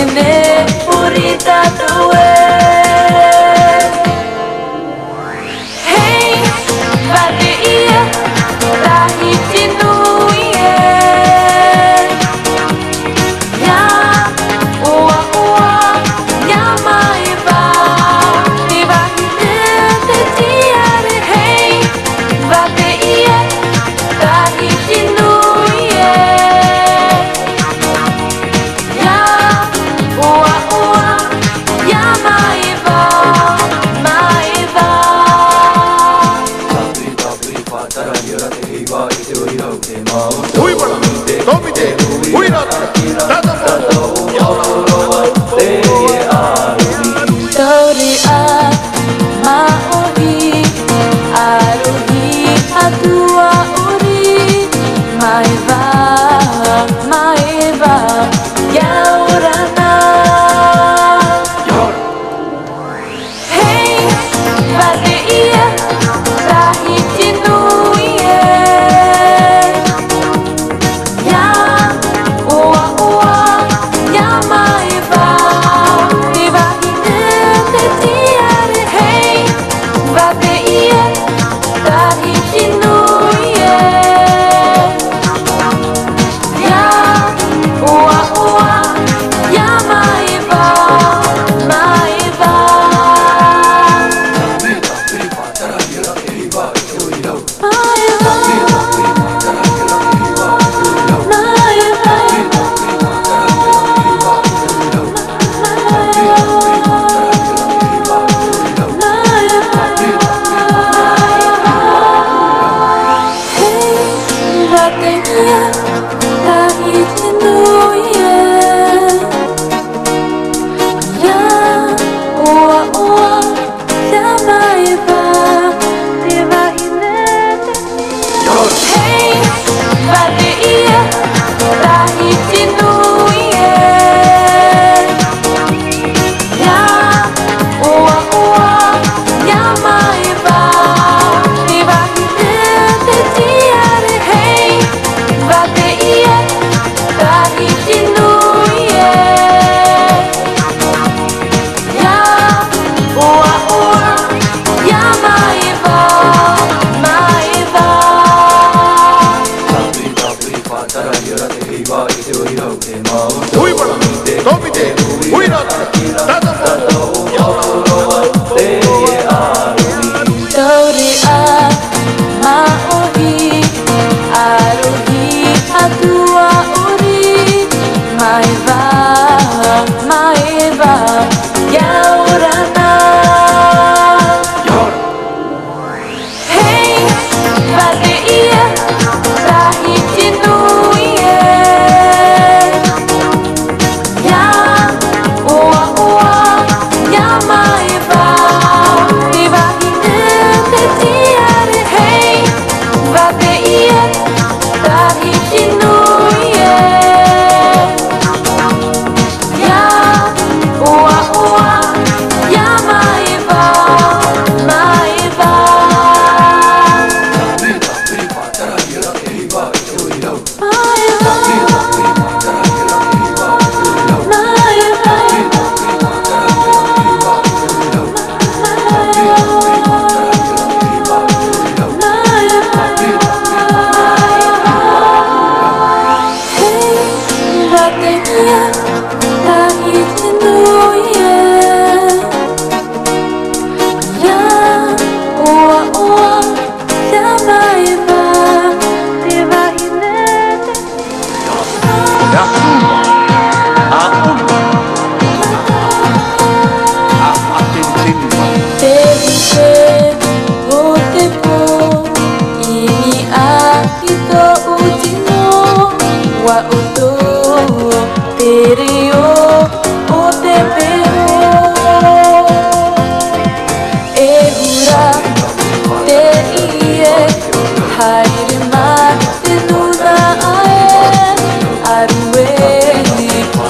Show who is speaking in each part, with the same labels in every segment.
Speaker 1: Kimene Purita Tue. Hey, Vade Ia, Tahiti Nuie. Ya, Ua Ua, Ya Maiva, Diva Hidete Tiare. Hey, Vade Ia, Tahiti Nuie. Ya, Ua Ua, Ya Maiva, Maiva.
Speaker 2: Ui bana, komite, ui nata, tata mo,
Speaker 1: Tori a maohi, aruhi atua uri, maiva, maiva, yaurana. Hey, Vade Ia, Tahiti Nuie. Ya, Ua Ua, Ya Maiva, Diva Hidete Tiare. Hey, Vade Ia, Tahiti Nuie. Ya, Ua Ua, Ya Maiva, Maiva.
Speaker 2: ui bana, komite, ui nata, tata mo,
Speaker 1: Tori a maohi, aruhi atua uri, maiva, maiva, yaurana. Hey, Vade Ia, Tahiti Nuie. Ya, Ua Ua, Ya Maiva, Diva Hidete Tiare. Hey, Vade Ia, Tahiti Nuie. Ya, Ua Ua, Ya Maiva, Maiva.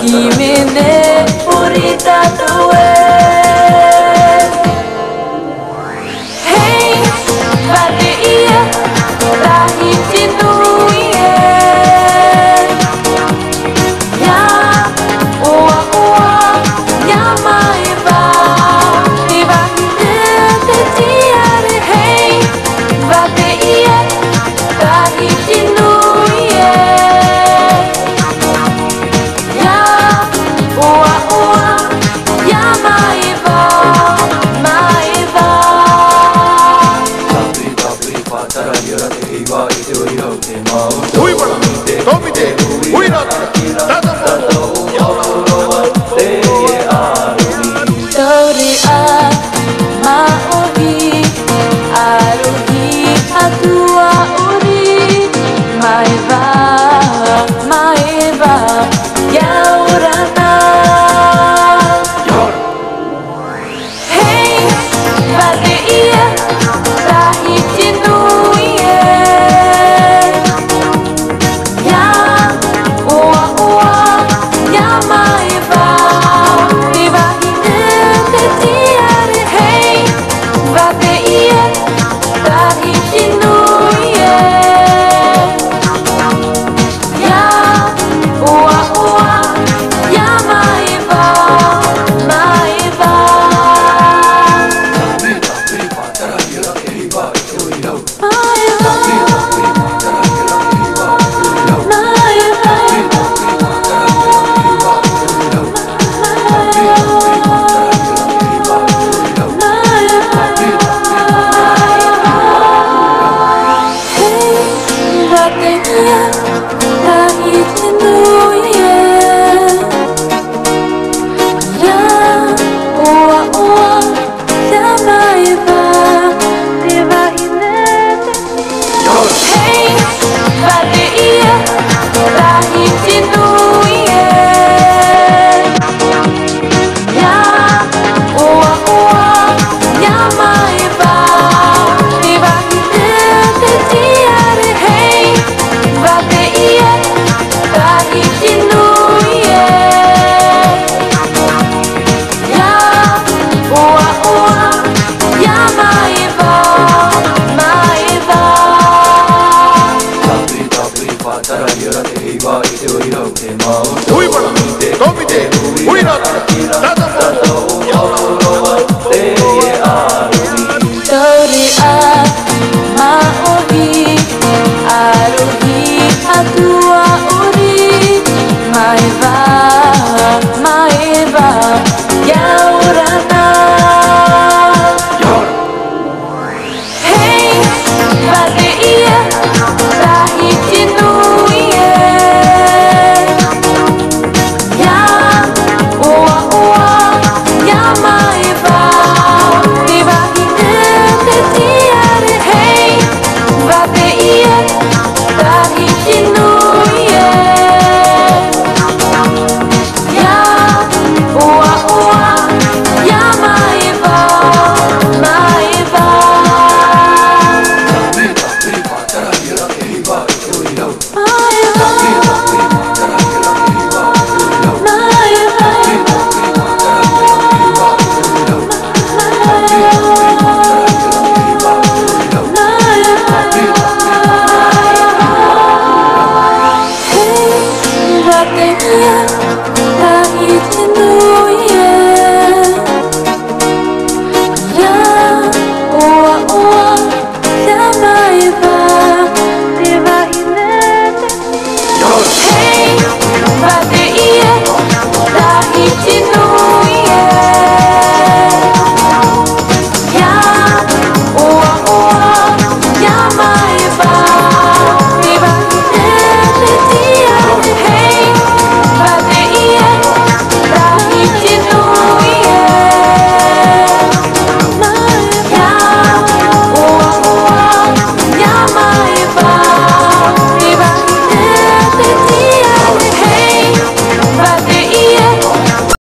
Speaker 1: Kimene Purita Tue.